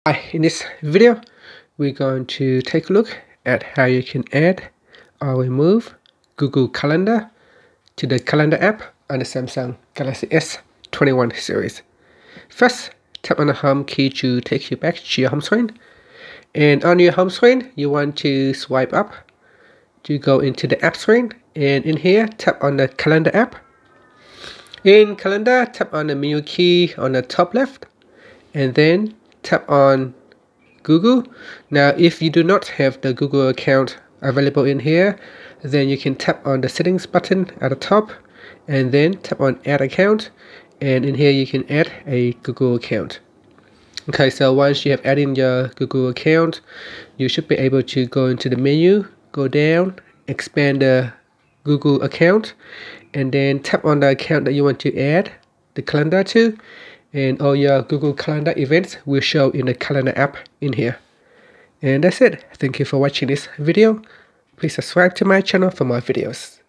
Hi, in this video, we're going to take a look at how you can add or remove Google Calendar to the Calendar app on the Samsung Galaxy S21 series. First, tap on the home key to take you back to your home screen. And on your home screen, you want to swipe up to go into the app screen. And in here, tap on the Calendar app. In Calendar, tap on the menu key on the top left. And then tap on Google. Now, if you do not have the Google account available in here, then you can tap on the settings button at the top and then tap on add account, and in here you can add a Google account. Okay, so once you have added your Google account, you should be able to go into the menu, go down, expand the Google account, and then tap on the account that you want to add the calendar to, and all your Google Calendar events will show in the Calendar app in here. And that's it. Thank you for watching this video. Please subscribe to my channel for more videos.